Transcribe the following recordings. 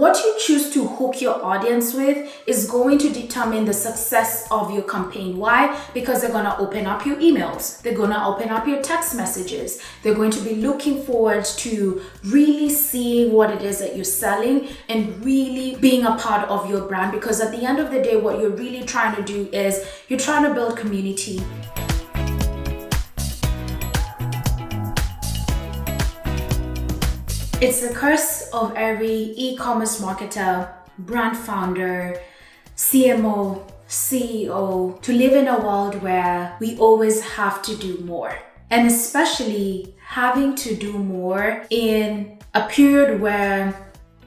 What you choose to hook your audience with is going to determine the success of your campaign. Why? Because they're going to open up your emails. They're going to open up your text messages. They're going to be looking forward to really seeing what it is that you're selling and really being a part of your brand. Because at the end of the day, what you're really trying to do is you're trying to build community. It's the curse of every e-commerce marketer, brand founder, CMO, CEO to live in a world where we always have to do more. And especially having to do more in a period where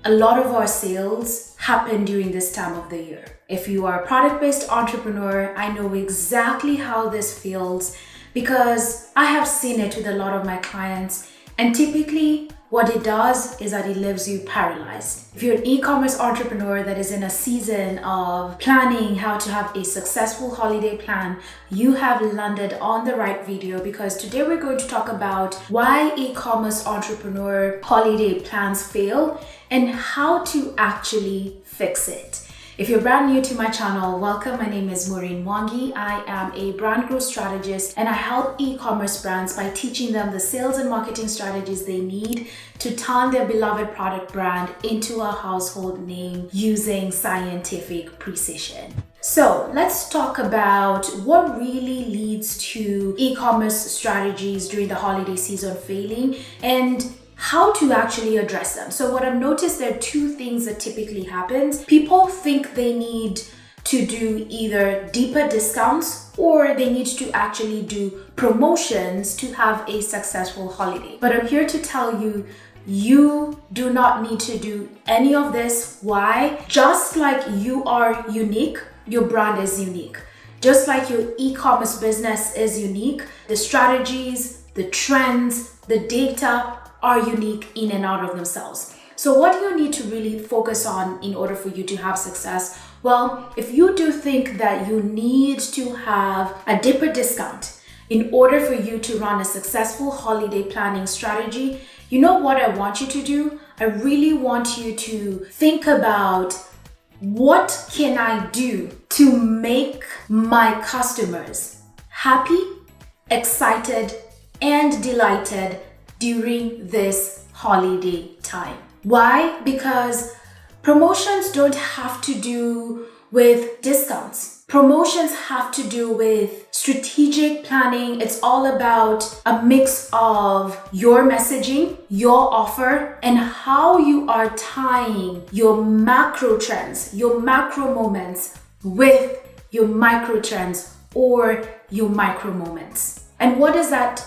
a lot of our sales happen during this time of the year. If you are a product-based entrepreneur, I know exactly how this feels because I have seen it with a lot of my clients. And typically, what it does is that it leaves you paralyzed. If you're an e-commerce entrepreneur that is in a season of planning how to have a successful holiday plan, you have landed on the right video because today we're going to talk about why e-commerce entrepreneur holiday plans fail and how to actually fix it. If you're brand new to my channel, welcome. My name is Maureen. I am a brand growth strategist and I help e-commerce brands by teaching them the sales and marketing strategies they need to turn their beloved product brand into a household name using scientific precision. So let's talk about what really leads to e-commerce strategies during the holiday season failing and how to actually address them. So what I've noticed, there are two things that typically happens. People think they need to do either deeper discounts or they need to actually do promotions to have a successful holiday. But I'm here to tell you, you do not need to do any of this. Why? Just like you are unique, your brand is unique. Just like your e-commerce business is unique, the strategies, the trends, the data are unique in and out of themselves. So what do you need to really focus on in order for you to have success? Well, if you do think that you need to have a deeper discount in order for you to run a successful holiday planning strategy, you know what I want you to do? I really want you to think about what can I do to make my customers happy, excited, and delighted during this holiday time. Why? Because promotions don't have to do with discounts. Promotions have to do with strategic planning. It's all about a mix of your messaging, your offer, and how you are tying your macro trends, your macro moments with your micro trends or your micro moments. And what does that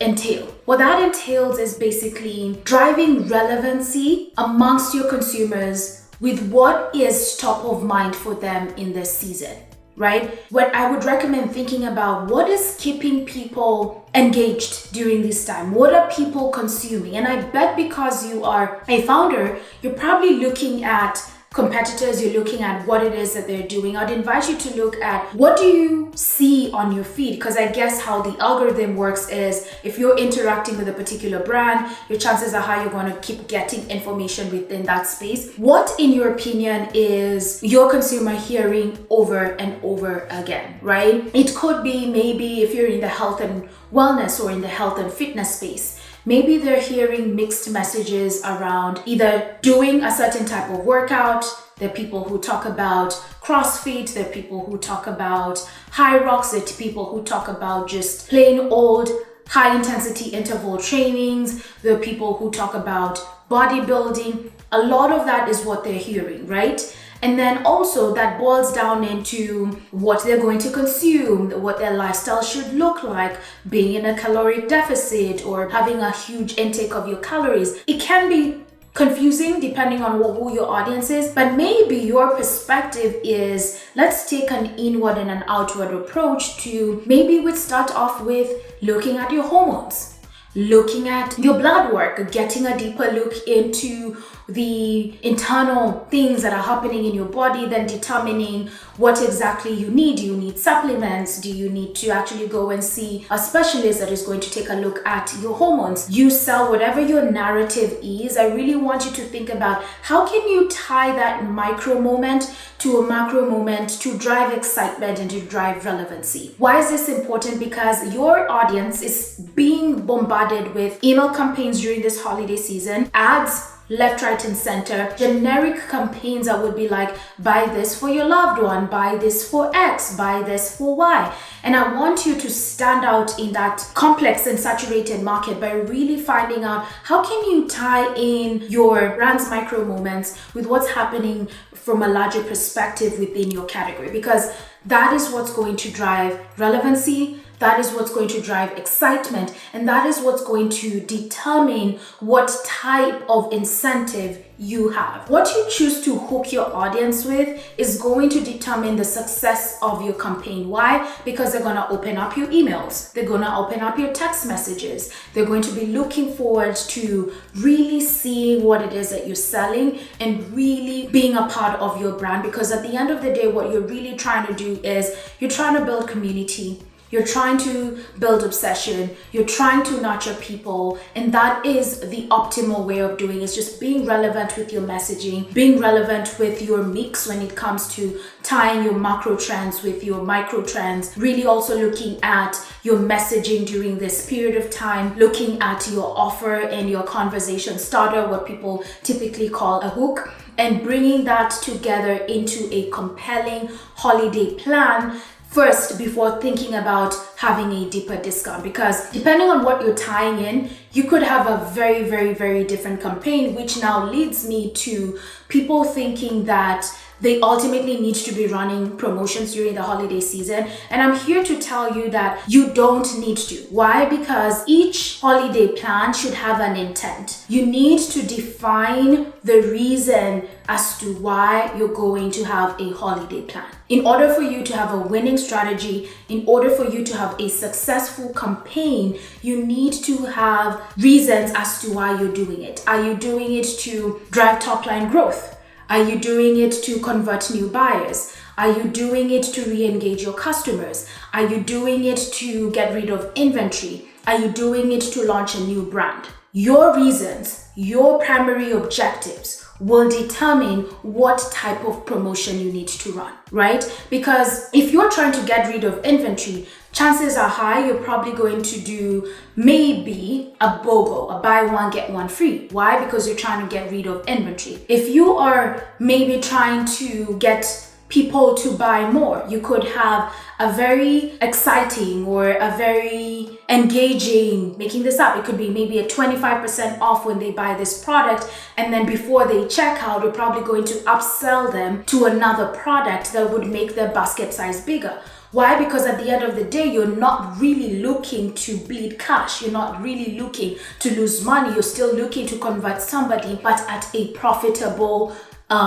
entail? What that entails is basically driving relevancy amongst your consumers with what is top of mind for them in this season, right? What I would recommend thinking about, what is keeping people engaged during this time? What are people consuming? And I bet because you are a founder, you're probably looking at competitors, you're looking at what it is that they're doing. I'd invite you to look at what do you see on your feed, because I guess how the algorithm works is if you're interacting with a particular brand, your chances are high you're going to keep getting information within that space. What, in your opinion, is your consumer hearing over and over again, right? It could be maybe if you're in the health and wellness or in the health and fitness space, maybe they're hearing mixed messages around either doing a certain type of workout. There are people who talk about CrossFit. There are people who talk about high rocks. There are people who talk about just plain old high intensity interval trainings. There are people who talk about bodybuilding. A lot of that is what they're hearing, right? And then also that boils down into what they're going to consume, what their lifestyle should look like, being in a caloric deficit or having a huge intake of your calories. It can be confusing depending on who your audience is, but maybe your perspective is, let's take an inward and an outward approach to maybe we start off with looking at your hormones, looking at your blood work, getting a deeper look into the internal things that are happening in your body, then determining what exactly you need. Do you need supplements? Do you need to actually go and see a specialist that is going to take a look at your hormones? You sell whatever your narrative is. I really want you to think about how can you tie that micro moment to a macro moment to drive excitement and to drive relevancy. Why is this important? Because your audience is being bombarded with email campaigns during this holiday season, ads left, right, and center, generic campaigns that would be like, buy this for your loved one, buy this for X, buy this for Y. And I want you to stand out in that complex and saturated market by really finding out how can you tie in your brand's micro moments with what's happening from a larger perspective within your category, because that is what's going to drive relevancy. That is what's going to drive excitement, and that is what's going to determine what type of incentive you have. What you choose to hook your audience with is going to determine the success of your campaign. Why? Because they're going to open up your emails. They're going to open up your text messages. They're going to be looking forward to really seeing what it is that you're selling and really being a part of your brand, because at the end of the day, what you're really trying to do is you're trying to build community. You're trying to build obsession. You're trying to nurture people. And that is the optimal way of doing it. It's just being relevant with your messaging, being relevant with your mix when it comes to tying your macro trends with your micro trends, really also looking at your messaging during this period of time, looking at your offer and your conversation starter, what people typically call a hook, and bringing that together into a compelling holiday plan first before thinking about having a deeper discount. Because depending on what you're tying in, you could have a very, very, very different campaign, which now leads me to people thinking that they ultimately need to be running promotions during the holiday season. And I'm here to tell you that you don't need to. Why? Because each holiday plan should have an intent. You need to define the reason as to why you're going to have a holiday plan. In order for you to have a winning strategy, in order for you to have a successful campaign, you need to have reasons as to why you're doing it. Are you doing it to drive top line growth? Are you doing it to convert new buyers? Are you doing it to re-engage your customers? Are you doing it to get rid of inventory? Are you doing it to launch a new brand? Your reasons, your primary objectives will determine what type of promotion you need to run, right? Because if you're trying to get rid of inventory, chances are high you're probably going to do maybe a BOGO, a buy one, get one free. Why? Because you're trying to get rid of inventory. If you are maybe trying to get people to buy more, you could have a very exciting or a very engaging, making this up, it could be maybe a 25% off when they buy this product, and then before they check out, you're probably going to upsell them to another product that would make their basket size bigger. Why? Because at the end of the day, you're not really looking to bleed cash. You're not really looking to lose money. You're still looking to convert somebody, but at a profitable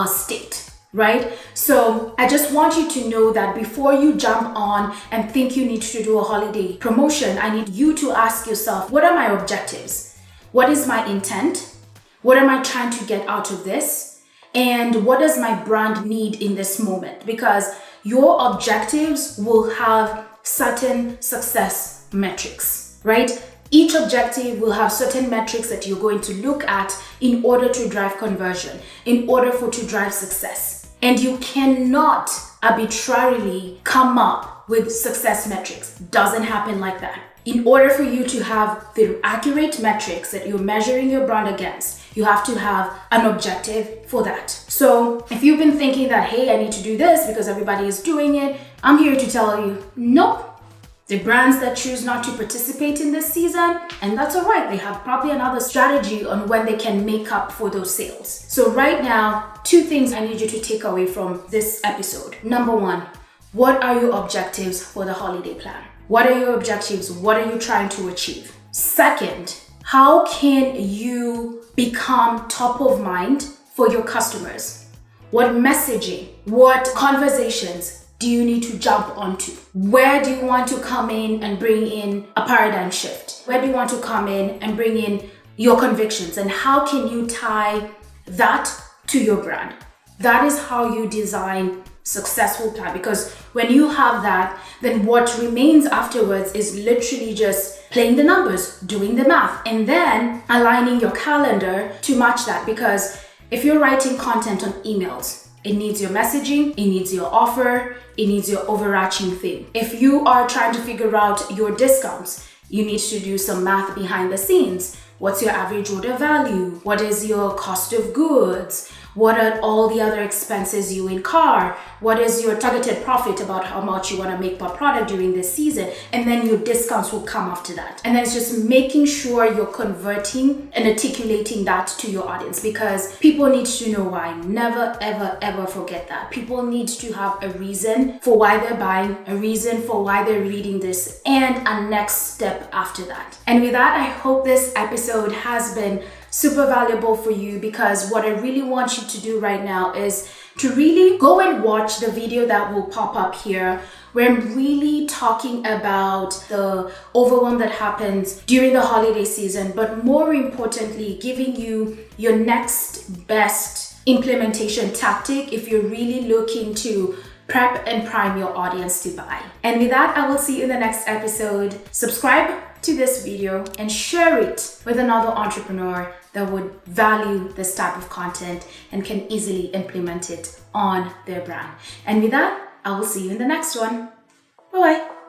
state. Right? So I just want you to know that before you jump on and think you need to do a holiday promotion, I need you to ask yourself, what are my objectives? What is my intent? What am I trying to get out of this? And what does my brand need in this moment? Because your objectives will have certain success metrics, right? Each objective will have certain metrics that you're going to look at in order to drive conversion, in order to drive success. And you cannot arbitrarily come up with success metrics. Doesn't happen like that. In order for you to have the accurate metrics that you're measuring your brand against, you have to have an objective for that. So if you've been thinking that, hey, I need to do this because everybody is doing it, I'm here to tell you, nope. The brands that choose not to participate in this season, and that's all right, they have probably another strategy on when they can make up for those sales. So right now, 2 things I need you to take away from this episode. Number 1, what are your objectives for the holiday plan? What are your objectives? What are you trying to achieve? Second, how can you become top of mind for your customers? What messaging, what conversations do you need to jump onto? Where do you want to come in and bring in a paradigm shift? Where do you want to come in and bring in your convictions? And how can you tie that to your brand. That is how you design successful plan, because when you have that, then what remains afterwards is literally just playing the numbers, doing the math, and then aligning your calendar to match that. Because if you're writing content on emails, it needs your messaging, it needs your offer, it needs your overarching theme. If you are trying to figure out your discounts, you need to do some math behind the scenes. What's your average order value? What is your cost of goods? What are all the other expenses you incur? What is your targeted profit about how much you want to make per product during this season? And then your discounts will come after that. And then it's just making sure you're converting and articulating that to your audience, because people need to know why. Never, ever, ever forget that. People need to have a reason for why they're buying, a reason for why they're reading this, and a next step after that. And with that, I hope this episode has been super valuable for you, because what I really want you to do right now is to really go and watch the video that will pop up here, where I'm really talking about the overwhelm that happens during the holiday season, but more importantly, giving you your next best implementation tactic if you're really looking to prep and prime your audience to buy. And with that, I will see you in the next episode. Subscribe to this video and share it with another entrepreneur that would value this type of content and can easily implement it on their brand. And with that, I will see you in the next one. Bye-bye.